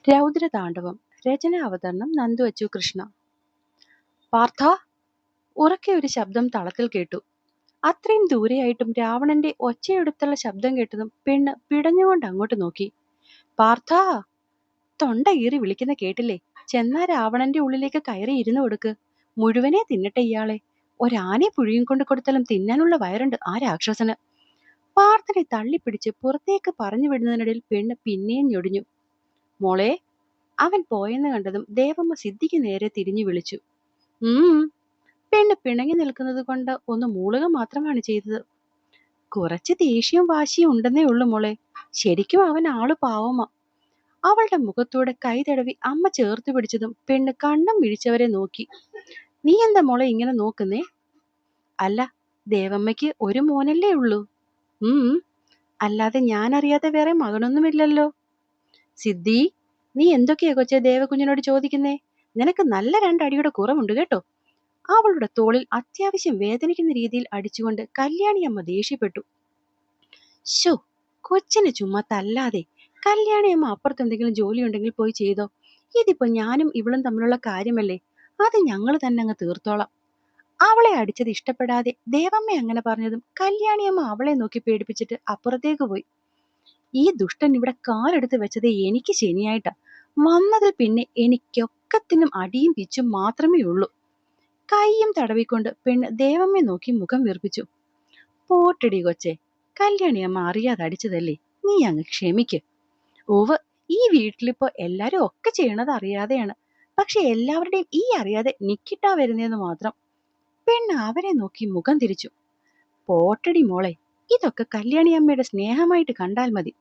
രൗദ്രതാണ്ഡവം. രചന അവതരണം നന്ദു അച്ചു കൃഷ്ണ. പാർത്ഥ! ഉറക്കെ ഒരു ശബ്ദം തളത്തിൽ കേട്ടു. അത്രയും ദൂരെയായിട്ടും രാവണന്റെ ഒച്ചയെടുത്തുള്ള ശബ്ദം കേട്ടതും പെണ്ണ് പിടഞ്ഞുകൊണ്ട് അങ്ങോട്ട് നോക്കി. പാർത്ഥ! തൊണ്ട ഈറി വിളിക്കുന്ന കേട്ടില്ലേ? ചെന്നാ രാവണന്റെ ഉള്ളിലേക്ക് കയറി ഇരുന്നു കൊടുക്ക്. മുഴുവനെ തിന്നട്ടെ ഇയാളെ. ഒരാനെ പുഴുയും കൊണ്ട് കൊടുത്താലും തിന്നാനുള്ള വയറുണ്ട് ആ രാക്ഷസന്. പാർത്ഥനെ തള്ളിപ്പിടിച്ച് പുറത്തേക്ക് പറഞ്ഞു വിടുന്നതിനിടയിൽ പെണ്ണ് പിന്നെയും ഞൊടിഞ്ഞു. മോളെ! അവൻ പോയെന്ന് കണ്ടതും ദേവമ്മ സിദ്ധിക്ക് നേരെ തിരിഞ്ഞു വിളിച്ചു. പെണ്ണ് പിണങ്ങി നിൽക്കുന്നത് കൊണ്ട് ഒന്ന് മൂളുക മാത്രമാണ് ചെയ്തത്. കുറച്ച് ദേഷ്യവും വാശിയും ഉണ്ടെന്നേ ഉള്ളു മോളെ. ശരിക്കും അവൻ ആള് പാവമാ. അവളുടെ മുഖത്തൂടെ കൈ തടവി അമ്മ ചേർത്ത് പിടിച്ചതും പെണ്ണ് കണ്ണും മിഴിച്ചവരെ നോക്കി. നീ എന്താ മോളെ ഇങ്ങനെ നോക്കുന്നേ? അല്ല, ദേവമ്മയ്ക്ക് ഒരു മോനല്ലേ ഉള്ളൂ. അല്ലാതെ ഞാൻ അറിയാതെ വേറെ മകനൊന്നുമില്ലല്ലോ. സിദ്ധി, നീ എന്തൊക്കെയാ കൊച്ചെ ദേവകുഞ്ഞിനോട് ചോദിക്കുന്നേ? നിനക്ക് നല്ല രണ്ടടിയുടെ കുറവുണ്ട് കേട്ടോ. അവളുടെ തോളിൽ അത്യാവശ്യം വേദനിക്കുന്ന രീതിയിൽ അടിച്ചുകൊണ്ട് കല്യാണിയമ്മ ദേഷ്യപ്പെട്ടു. ശോ, കൊച്ചിനെ ചുമ്മാ തല്ലാതെ. കല്യാണിയമ്മ അപ്പുറത്തെന്തെങ്കിലും ജോലി ഉണ്ടെങ്കിൽ പോയി ചെയ്തോ. ഇതിപ്പോ ഞാനും ഇവളും തമ്മിലുള്ള കാര്യമല്ലേ, അത് ഞങ്ങൾ തന്നെ അങ്ങ് തീർത്തോളാം. അവളെ അടിച്ചത് ഇഷ്ടപ്പെടാതെ ദേവമ്മ അങ്ങനെ പറഞ്ഞതും കല്യാണിയമ്മ അവളെ നോക്കി പേടിപ്പിച്ചിട്ട് അപ്പുറത്തേക്ക് പോയി. ഈ ദുഷ്ടൻ ഇവിടെ കാലെടുത്ത് വെച്ചത് എനിക്ക് ശനിയായിട്ടാ. വന്നതിൽ പിന്നെ എനിക്കൊക്കത്തിനും അടിയും പിച്ചും മാത്രമേ ഉള്ളൂ. കൈയും തടവിക്കൊണ്ട് പെണ്ണ് ദേവമ്മയെ നോക്കി മുഖം വീർപ്പിച്ചു. പോട്ടടി കൊച്ചെ, കല്യാണിയമ്മ അറിയാതെ അടിച്ചതല്ലേ, നീ അങ്ങ് ക്ഷമിക്ക്. ഓവ്, ഈ വീട്ടിലിപ്പോ എല്ലാരും ഒക്കെ ചെയ്യണത് അറിയാതെയാണ്. പക്ഷെ എല്ലാവരുടെയും ഈ അറിയാതെ നിക്കിട്ടാ വരുന്നതെന്ന് മാത്രം. പെണ്ണ് അവരെ നോക്കി മുഖം തിരിച്ചു. പോട്ടടി മോളെ, ഇതൊക്കെ കല്യാണിയമ്മയുടെ സ്നേഹമായിട്ട് കണ്ടാൽ മതി.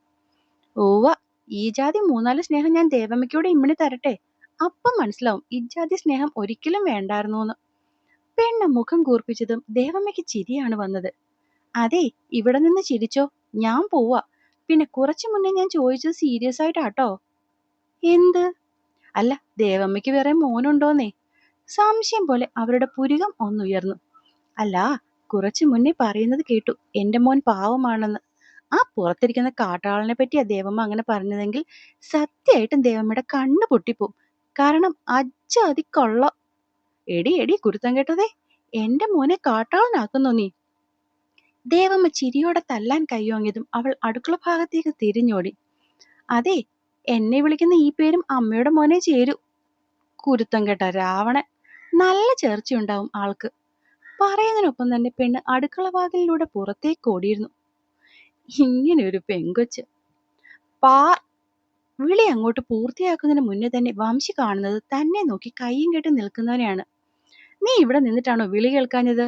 ഓവ, ഈ ജാതി മൂന്നാല് സ്നേഹം ഞാൻ ദേവമ്മയ്ക്കൂടെ ഇമ്മിണി തരട്ടെ, അപ്പം മനസ്സിലാവും ഇജാതി സ്നേഹം ഒരിക്കലും വേണ്ടായിരുന്നൂന്ന്. പെണ്ണ് മുഖം കൂർപ്പിച്ചതും ദേവമ്മയ്ക്ക് ചിരിയാണ് വന്നത്. അതെ, ഇവിടെ നിന്ന് ചിരിച്ചോ, ഞാൻ പോവാ. പിന്നെ കുറച്ചു മുന്നേ ഞാൻ ചോദിച്ചത് സീരിയസ് ആയിട്ടാട്ടോ. എന്ത്? അല്ല, ദേവമ്മയ്ക്ക് വേറെ മോനുണ്ടോന്നേ? സംശയം പോലെ അവരുടെ പുരികം ഒന്നുയർന്നു. അല്ല, കുറച്ചു മുന്നേ പറയുന്നത് കേട്ടു എന്റെ മോൻ പാവമാണെന്ന്. ആ പുറത്തിരിക്കുന്ന കാട്ടാളനെ പറ്റിയാ ദേവമ്മ അങ്ങനെ പറഞ്ഞതെങ്കിൽ സത്യമായിട്ടും ദേവമ്മയുടെ കണ്ണ് പൊട്ടിപ്പോവും. കാരണം അജാതി കൊള്ള. എടി കുരുത്തം കേട്ടതേ, എന്റെ മോനെ കാട്ടാളനാക്കുന്നോ നീ? ദേവമ്മ ചിരിയോടെ തല്ലാൻ കൈയോങ്ങിയതും അവൾ അടുക്കള ഭാഗത്തേക്ക് തിരിഞ്ഞോടി. അതെ, എന്നെ വിളിക്കുന്ന ഈ പേരും അമ്മയുടെ മോനെ ചേരൂ. കുരുത്തം കേട്ട രാവണൻ. നല്ല ചേർച്ചയുണ്ടാവും ആൾക്ക്. പറയുന്നതിനൊപ്പം തന്നെ പെണ്ണ് അടുക്കള വാതിലിലൂടെ പുറത്തേക്ക് ഓടിയിരുന്നു. ഇങ്ങനെ ഒരു പെങ്കൊച്ച്. പാർ! വിളി അങ്ങോട്ട് പൂർത്തിയാക്കുന്നതിന് മുന്നേ തന്നെ വംശി കാണുന്നത് തന്നെ നോക്കി കയ്യും കെട്ടി നിൽക്കുന്നവനെയാണ്. നീ ഇവിടെ നിന്നിട്ടാണോ വിളി കേൾക്കാഞ്ഞത്?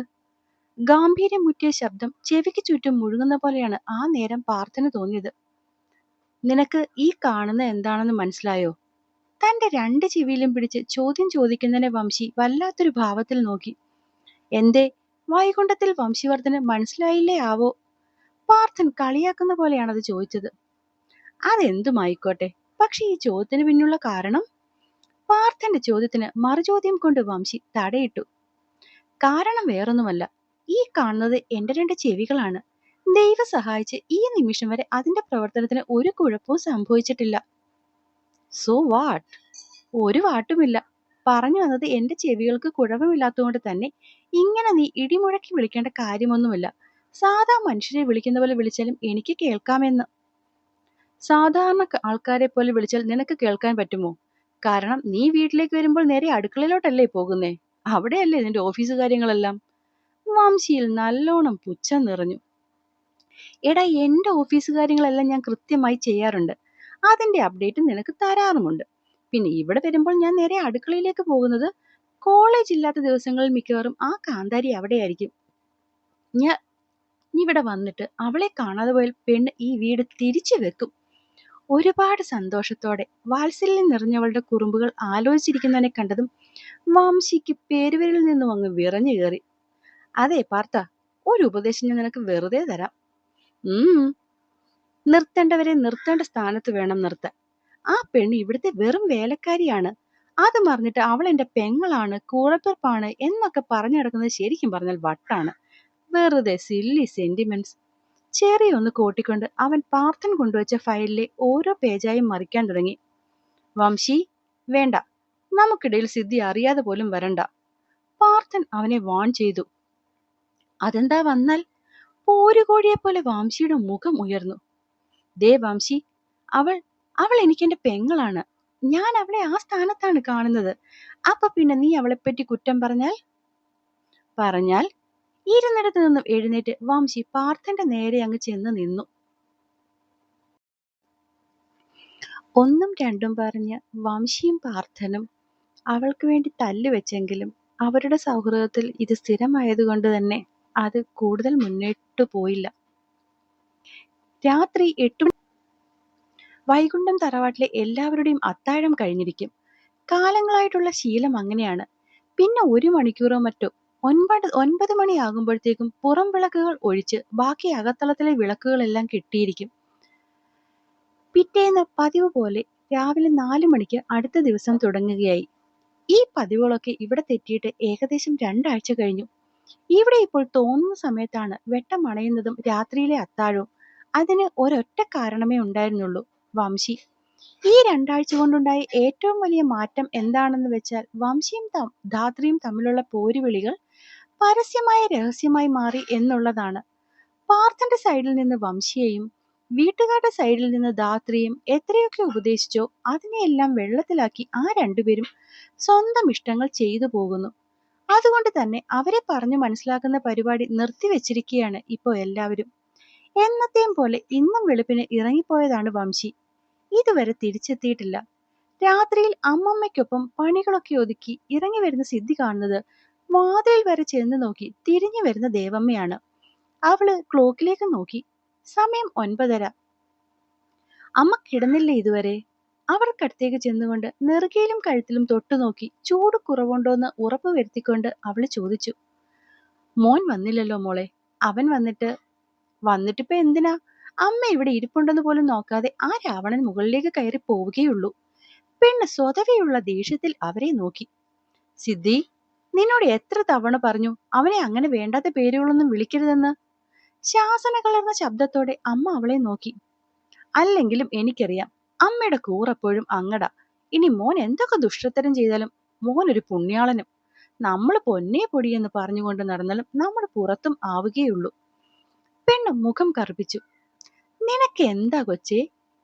ഗാംഭീര്യം മുറ്റിയ ശബ്ദം ചെവിക്ക് ചുറ്റും മുഴുകുന്ന പോലെയാണ് ആ നേരം പാർത്ഥന് തോന്നിയത്. നിനക്ക് ഈ കാണുന്ന എന്താണെന്ന് മനസ്സിലായോ? തന്റെ രണ്ട് ചെവിയിലും പിടിച്ച് ചോദ്യം ചോദിക്കുന്നതിനെ വംശി വല്ലാത്തൊരു ഭാവത്തിൽ നോക്കി. എന്തേ, വൈകുണ്ഠത്തിൽ വംശിവർദ്ധന് മനസ്സിലായില്ലേ ആവോ? പാർത്ഥൻ കളിയാക്കുന്ന പോലെയാണത് ചോദിച്ചത്. അതെന്തുമായിക്കോട്ടെ, പക്ഷെ ഈ ചോദ്യത്തിന് പിന്നുള്ള കാരണം? പാർത്ഥന്റെ ചോദ്യത്തിന് മറുചോദ്യം കൊണ്ട് വംശി തടയിട്ടു. കാരണം വേറൊന്നുമല്ല, ഈ കാണുന്നത് എന്റെ രണ്ട് ചെവികളാണ്. ദൈവം സഹായിച്ച് ഈ നിമിഷം വരെ അതിന്റെ പ്രവർത്തനത്തിന് ഒരു കുഴപ്പവും സംഭവിച്ചിട്ടില്ല. So what? ഒരു വാട്ടുമില്ല. പറഞ്ഞു വന്നത് എന്റെ ചെവികൾക്ക് കുഴപ്പമില്ലാത്തതുകൊണ്ട് തന്നെ ഇങ്ങനെ നീ ഇടിമുഴക്കി വിളിക്കേണ്ട കാര്യമൊന്നുമില്ല. സാധാ മനുഷ്യരെ വിളിക്കുന്ന പോലെ വിളിച്ചാലും എനിക്ക് കേൾക്കാമെന്ന്. സാധാരണ ആൾക്കാരെ പോലെ വിളിച്ചാൽ നിനക്ക് കേൾക്കാൻ പറ്റുമോ? കാരണം നീ വീട്ടിലേക്ക് വരുമ്പോൾ നേരെ അടുക്കളയിലോട്ടല്ലേ പോകുന്നേ? അവിടെയല്ലേ നിന്റെ ഓഫീസ് കാര്യങ്ങളെല്ലാം. വംശിയിൽ നല്ലോണം പുച്ഛം നിറഞ്ഞു. എടാ, എന്റെ ഓഫീസ് കാര്യങ്ങളെല്ലാം ഞാൻ കൃത്യമായി ചെയ്യാറുണ്ട്. അതിന്റെ അപ്ഡേറ്റ് നിനക്ക് തരാറുമുണ്ട്. പിന്നെ ഇവിടെ വരുമ്പോൾ ഞാൻ നേരെ അടുക്കളയിലേക്ക് പോകുന്നത്. കോളേജ് ഇല്ലാത്ത ദിവസങ്ങളിൽ മിക്കവാറും ആ കാന്താരി അവിടെയായിരിക്കും. ഞാൻ ഇവിടെ വന്നിട്ട് അവളെ കാണാതെ പോയാൽ പെണ്ണ് ഈ വീട് തിരിച്ചു വെക്കും. ഒരുപാട് സന്തോഷത്തോടെ വാത്സല്യം നിറഞ്ഞവളുടെ കുറുമ്പുകൾ ആലോചിച്ചിരിക്കുന്നവനെ കണ്ടതും വംശിക്ക് പേരുവരിൽ നിന്നും അങ്ങ് വിറഞ്ഞു കയറി. അതെ പാർത്ഥ, ഒരു ഉപദേശം ഞാൻ നിനക്ക് വെറുതെ തരാം. നിർത്തേണ്ടവരെ നിർത്തേണ്ട സ്ഥാനത്ത് വേണം നിർത്താൻ. ആ പെണ്ണ് ഇവിടുത്തെ വെറും വേലക്കാരിയാണ്. അത് മറിഞ്ഞിട്ട് അവൾ എന്റെ പെങ്ങളാണ്, കൂടപ്പിറപ്പാണ് എന്നൊക്കെ പറഞ്ഞു നടക്കുന്നത് ശരിക്കും പറഞ്ഞാൽ വട്ടാണ്. വെറുതെ സില്ലി സെന്റിമെന്റ്സ്. ചെറിയൊന്ന് കൂട്ടിക്കൊണ്ട് അവൻ പാർത്ഥൻ കൊണ്ടുവച്ച ഫയലിലെ ഓരോ പേജായും മറിക്കാൻ തുടങ്ങി. വംശി, വേണ്ട, നമുക്കിടയിൽ സിദ്ധി അറിയാതെ പോലും വരണ്ട. പാർത്ഥൻ അവനെ വാൺ ചെയ്തു. അതെന്താ വന്നാൽ? പോരുകോഴിയെപ്പോലെ വംശിയുടെ മുഖം ഉയർന്നു. ദേ വംശി, അവൾ അവൾ എനിക്കെന്റെ പെങ്ങളാണ്. ഞാൻ അവളെ ആ സ്ഥാനത്താണ് കാണുന്നത്. അപ്പൊ പിന്നെ നീ അവളെപ്പറ്റി കുറ്റം പറഞ്ഞാൽ ഇരുന്നിടത്ത് നിന്നും എഴുന്നേറ്റ് വംശി പാർത്ഥന്റെ നേരെ അങ്ങ് ചെന്ന് നിന്നു. ഒന്നും രണ്ടും പറഞ്ഞ് വംശിയും പാർത്ഥനും അവൾക്ക് വേണ്ടി തല്ലുവെച്ചെങ്കിലും അവരുടെ സൗഹൃദത്തിൽ ഇത് സ്ഥിരമായതുകൊണ്ട് തന്നെ അത് കൂടുതൽ മുന്നോട്ടു പോയില്ല. രാത്രി 8 വൈകുണ്ഠം തറവാട്ടിലെ എല്ലാവരുടെയും അത്താഴം കഴിഞ്ഞിരിക്കും. കാലങ്ങളായിട്ടുള്ള ശീലം അങ്ങനെയാണ്. പിന്നെ 1 മണിക്കൂറോ മറ്റോ 9 മണിയാകുമ്പോഴത്തേക്കും പുറം വിളക്കുകൾ ഒഴിച്ച് ബാക്കി അകത്തളത്തിലെ വിളക്കുകളെല്ലാം കെട്ടിയിരിക്കും. പിറ്റേന്ന് പതിവ് പോലെ രാവിലെ 4 മണിക്ക് അടുത്ത ദിവസം തുടങ്ങുകയായി. ഈ പതിവുകളൊക്കെ ഇവിടെ തെറ്റിയിട്ട് ഏകദേശം 2 ആഴ്ച കഴിഞ്ഞു. ഇവിടെ ഇപ്പോൾ തോന്നുന്ന സമയത്താണ് വെട്ടം അണയുന്നതും രാത്രിയിലെ അത്താഴവും. അതിന് ഒരൊറ്റ കാരണമേ ഉണ്ടായിരുന്നുള്ളൂ, വംശി. ഈ 2 ആഴ്ച കൊണ്ടുണ്ടായ ഏറ്റവും വലിയ മാറ്റം എന്താണെന്ന് വെച്ചാൽ വംശിയും ധാത്രിയും തമ്മിലുള്ള പോരുവിളികൾ പരസ്യമായ രഹസ്യമായി മാറി എന്നുള്ളതാണ്. പാർത്ഥന്റെ സൈഡിൽ നിന്ന് വംശിയെയും വീട്ടുകാരുടെ സൈഡിൽ നിന്ന് ധാത്രിയും എത്രയൊക്കെ ഉപദേശിച്ചോ അതിനെയെല്ലാം വെള്ളത്തിലാക്കി ആ രണ്ടുപേരും സ്വന്തം ഇഷ്ടങ്ങൾ ചെയ്തു പോകുന്നു. അതുകൊണ്ട് തന്നെ അവരെ പറഞ്ഞു മനസ്സിലാക്കുന്ന പരിപാടി നിർത്തിവെച്ചിരിക്കുകയാണ് ഇപ്പോൾ എല്ലാവരും. എന്നത്തെയും പോലെ ഇന്നും വെളുപ്പിന് ഇറങ്ങിപ്പോയതാണ് വംശി. ഇതുവരെ തിരിച്ചെത്തിയിട്ടില്ല. രാത്രിയിൽ അമ്മമ്മയ്ക്കൊപ്പം പണികളൊക്കെ ഒതുക്കി ഇറങ്ങി വരുന്ന സിദ്ധി കാണുന്നത് വാതിൽ വരെ ചെന്ന് നോക്കി തിരിഞ്ഞു വരുന്ന ദേവമ്മയാണ്. അവള് ക്ലോക്കിലേക്ക് നോക്കി. സമയം 9:30. അമ്മ കിടന്നില്ലേ ഇതുവരെ? അവർക്കടുത്തേക്ക് ചെന്നുകൊണ്ട് നെറുകയിലും കഴുത്തിലും തൊട്ടുനോക്കി ചൂട് കുറവുണ്ടോന്ന് ഉറപ്പ് വരുത്തിക്കൊണ്ട് അവള് ചോദിച്ചു. മോൻ വന്നില്ലല്ലോ മോളെ. അവൻ വന്നിട്ടിപ്പോ എന്തിനാ? അമ്മ ഇവിടെ ഇരിപ്പുണ്ടെന്ന് പോലും നോക്കാതെ ആ രാവണൻ മുകളിലേക്ക് കയറി പോവുകയുള്ളൂ. പെണ്ണ് സ്വതവേയുള്ള ദേഷ്യത്തിൽ അവരെ നോക്കി. സിദ്ധി, നിന്നോട് എത്ര തവണ പറഞ്ഞു അവനെ അങ്ങനെ വേണ്ടാത്ത പേരുകളൊന്നും വിളിക്കരുതെന്ന്? ശാസന കലർന്ന ശബ്ദത്തോടെ അമ്മ അവളെ നോക്കി. അല്ലെങ്കിലും എനിക്കറിയാം, അമ്മയുടെ കൂറെപ്പോഴും അങ്ങടാ. ഇനി മോൻ എന്തൊക്കെ ദുഷ്ടത്തരം ചെയ്താലും മോൻ ഒരു പുണ്യാളനും. നമ്മൾ പൊന്നേ പൊടിയെന്ന് പറഞ്ഞുകൊണ്ട് നടന്നാലും നമ്മൾ പുറത്തും ആവുകയുള്ളൂ. പെണ്ണ് മുഖം കറുപ്പിച്ചു. നിനക്ക് എന്താ കൊച്ചേ?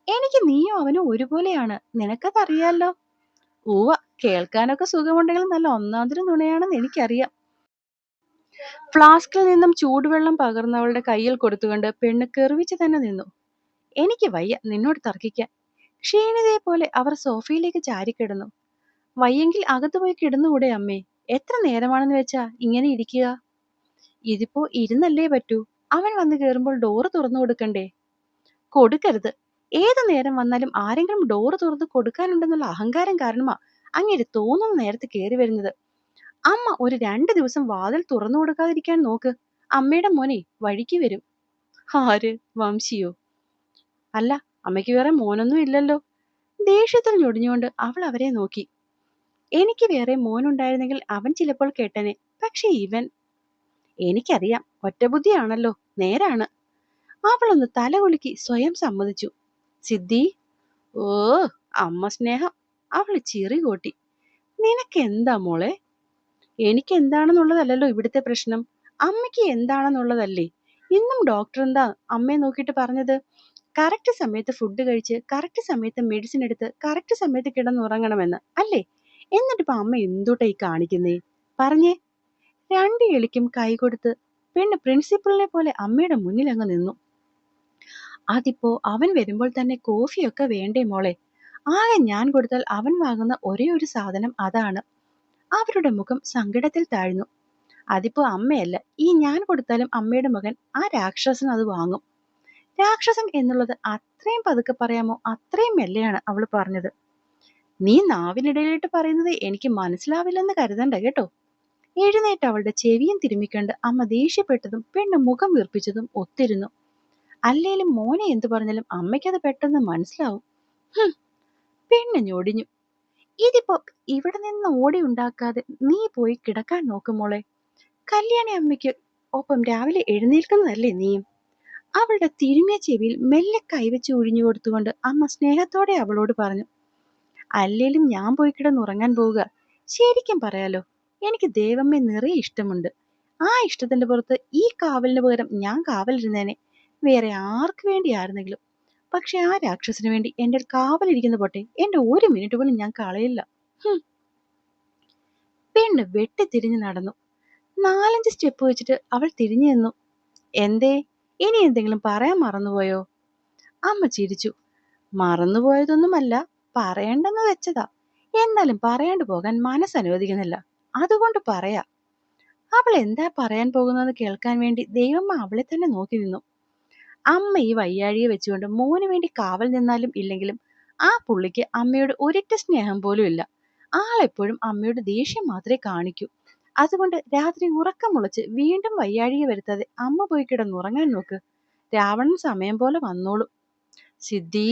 എനിക്ക് നീയും അവനും ഒരുപോലെയാണ്, നിനക്കതറിയാലോ. ഊവ, കേൾക്കാനൊക്കെ സുഖമുണ്ടെങ്കിൽ നല്ല ഒന്നാന്തരം നുണയാണെന്ന് എനിക്കറിയാം. ഫ്ലാസ്കിൽ നിന്നും ചൂടുവെള്ളം പകർന്നവളുടെ കയ്യിൽ കൊടുത്തുകൊണ്ട് പെണ്ണ് കെറുവിച്ച് തന്നെ നിന്നു. എനിക്ക് വയ്യ നിന്നോട് തർക്കിക്കാൻ. ക്ഷീണിതയെ പോലെ അവർ സോഫയിലേക്ക് ചാരിക്കിടന്നു. വയ്യെങ്കിൽ അകത്തു പോയി കിടന്നുകൂടെ അമ്മേ? എത്ര നേരമാണെന്ന് വെച്ചാ ഇങ്ങനെ ഇരിക്കുക? ഇതിപ്പോ ഇരുന്നല്ലേ പറ്റൂ. അവൻ വന്ന് കയറുമ്പോൾ ഡോറ് തുറന്നു കൊടുക്കണ്ടേ? കൊടുക്കരുത്. ഏതു നേരം വന്നാലും ആരെങ്കിലും ഡോറ് തുറന്ന് കൊടുക്കാനുണ്ടെന്നുള്ള അഹങ്കാരം കാരണമാ അങ്ങേര് തോന്നുന്ന നേരത്ത് കയറി വരുന്നത്. അമ്മ ഒരു 2 ദിവസം വാതിൽ തുറന്നു കൊടുക്കാതിരിക്കാൻ നോക്ക്. അമ്മയുടെ മോനെ വഴിക്ക് വരും. ആര്? വംശിയോ? അല്ല, അമ്മയ്ക്ക് വേറെ മോനൊന്നും ഇല്ലല്ലോ. ദേഷ്യത്തിൽ ഞൊടിഞ്ഞുകൊണ്ട് അവൾ അവരെ നോക്കി. എനിക്ക് വേറെ മോനുണ്ടായിരുന്നെങ്കിൽ അവൻ ചിലപ്പോൾ കേട്ടനെ. പക്ഷെ ഇവൻ, എനിക്കറിയാം, ഒറ്റബുദ്ധിയാണല്ലോ. നേരാണ്. അവളൊന്ന് തലകുലുക്കി സ്വയം സമ്മതിച്ചു. സിദ്ധി, ഓ അമ്മ സ്നേഹം. അവള് ചിറി കൂട്ടി. നിനക്ക് എന്താ മോളെ? എനിക്ക് എന്താണെന്നുള്ളതല്ലല്ലോ ഇവിടുത്തെ പ്രശ്നം, അമ്മയ്ക്ക് എന്താണെന്നുള്ളതല്ലേ. ഇന്നും ഡോക്ടർ എന്താ അമ്മയെ നോക്കിയിട്ട് പറഞ്ഞത്? കറക്റ്റ് സമയത്ത് ഫുഡ് കഴിച്ച് കറക്റ്റ് സമയത്ത് മെഡിസിൻ എടുത്ത് കറക്റ്റ് സമയത്ത് കിടന്നുറങ്ങണമെന്ന് അല്ലേ? എന്നിട്ടിപ്പോ അമ്മ എന്തുട്ടാ ഈ കാണിക്കുന്നേ? പറഞ്ഞേ. 2 എളിക്കും കൈ കൊടുത്ത് പെണ്ണ് പ്രിൻസിപ്പളിനെ പോലെ അമ്മയുടെ മുന്നിൽ അങ്ങ് നിന്നു. അതിപ്പോ അവൻ വരുമ്പോൾ തന്നെ കോഫിയൊക്കെ വേണ്ടേ മോളെ? ആകെ ഞാൻ കൊടുത്താൽ അവൻ വാങ്ങുന്ന ഒരേ ഒരു സാധനം അതാണ്. അവരുടെ മുഖം സങ്കടത്തിൽ താഴ്ന്നു. അതിപ്പോ അമ്മയല്ല, ഈ ഞാൻ കൊടുത്താലും അമ്മയുടെ മകൻ ആ രാക്ഷസൻ അത് വാങ്ങും. രാക്ഷസൻ എന്നുള്ളത് അത്രയും പതുക്കെ പറയാമോ അത്രയും മെല്ലെയാണ് അവൾ പറഞ്ഞത്. നീ നാവിനിടയിലിട്ട് പറയുന്നത് എനിക്ക് മനസ്സിലാവില്ലെന്ന് കരുതണ്ട കേട്ടോ. എഴുന്നേറ്റ് അവളുടെ ചെവിയും തിരുമ്മിക്കണ്ട് അമ്മ ദേഷ്യപ്പെട്ടതും പെണ്ണ് മുഖം വീർപ്പിച്ചതും ഒത്തിരുന്നു. അല്ലേലും മോനെ എന്തു പറഞ്ഞാലും അമ്മയ്ക്കത് പെട്ടെന്ന് മനസ്സിലാവും. പെണ്ണ് ഞൊടിഞ്ഞു. ഇതിപ്പോ ഇവിടെ നിന്ന് ഓടി ഉണ്ടാക്കാതെ നീ പോയി കിടക്കാൻ നോക്കുമോളെ. കല്യാണി അമ്മയ്ക്ക് ഒപ്പം രാവിലെ എഴുന്നേൽക്കുന്നതല്ലേ നീയും? അവളുടെ തിരുമിയ ചെവിയിൽ മെല്ലെ കൈവച്ച് ഒഴിഞ്ഞു കൊടുത്തുകൊണ്ട് അമ്മ സ്നേഹത്തോടെ അവളോട് പറഞ്ഞു. അല്ലേലും ഞാൻ പോയി കിടന്നുറങ്ങാൻ പോവുക. ശരിക്കും പറയാലോ, എനിക്ക് ദേവമ്മയെ നിറയെ ഇഷ്ടമുണ്ട്. ആ ഇഷ്ടത്തിന്റെ പുറത്ത് ഈ കാവലിന് പകരം ഞാൻ കാവലിരുന്നേനെ. വേറെ ആർക്ക് വേണ്ടിയായിരുന്നെങ്കിലും. പക്ഷെ ആ രാക്ഷസിന് വേണ്ടി എന്റെ കാവലിരിക്കുന്ന പോട്ടെ, എന്റെ ഒരു മിനിറ്റ് പോലും ഞാൻ കളയില്ല. ഹും. പെണ്ണ് വെട്ടിത്തിരിഞ്ഞു നടന്നു. 4-5 സ്റ്റെപ്പ് വെച്ചിട്ട് അവൾ തിരിഞ്ഞു നിന്നു. എന്തേ, ഇനി എന്തെങ്കിലും പറയാൻ മറന്നുപോയോ? അമ്മ ചിരിച്ചു. മറന്നുപോയതൊന്നുമല്ല, പറയണ്ടെന്ന് വെച്ചതാ. എന്നാലും പറയാണ്ട് പോകാൻ മനസ്സനുവദിക്കുന്നില്ല. അതുകൊണ്ട് പറയാ. അവൾ എന്താ പറയാൻ പോകുന്നതെന്ന് കേൾക്കാൻ വേണ്ടി ദൈവമ്മ അവളെ തന്നെ നോക്കി നിന്നു. അമ്മ ഈ വയ്യാഴിയെ വെച്ചുകൊണ്ട് മോന് വേണ്ടി കാവൽ നിന്നാലും ഇല്ലെങ്കിലും ആ പുള്ളിക്ക് അമ്മയോട് ഒരിറ്റ സ്നേഹം പോലും ഇല്ല. ആളെപ്പോഴും അമ്മയോട് ദേഷ്യം മാത്രമേ കാണിക്കൂ. അതുകൊണ്ട് രാത്രി ഉറക്കമുളച്ച് വീണ്ടും വയ്യാഴിയെ വരുത്താതെ അമ്മ പോയി കിടന്നുറങ്ങാൻ നോക്ക്. രാവണൻ സമയം പോലെ വന്നോളും. സിദ്ധി,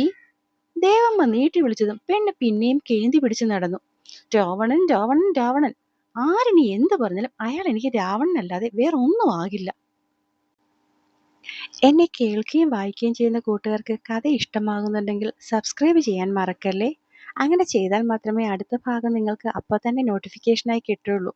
ദേവമ്മ നീട്ടി വിളിച്ചതും പെണ്ണ് പിന്നെയും കേന്തി പിടിച്ചു നടന്നു. രാവണൻ, രാവണൻ, രാവണൻ. ആരിനി എന്ത് പറഞ്ഞാലും അയാൾ എനിക്ക് രാവണനല്ലാതെ വേറൊന്നും ആകില്ല. എന്നെ കേൾക്കുകയും വായിക്കുകയും ചെയ്യുന്ന കൂട്ടുകാർക്ക് കഥ ഇഷ്ടമാകുന്നുണ്ടെങ്കിൽ സബ്സ്ക്രൈബ് ചെയ്യാൻ മറക്കല്ലേ. അങ്ങനെ ചെയ്താൽ മാത്രമേ അടുത്ത ഭാഗം നിങ്ങൾക്ക് അപ്പോൾ തന്നെ നോട്ടിഫിക്കേഷനായി കിട്ടുള്ളൂ.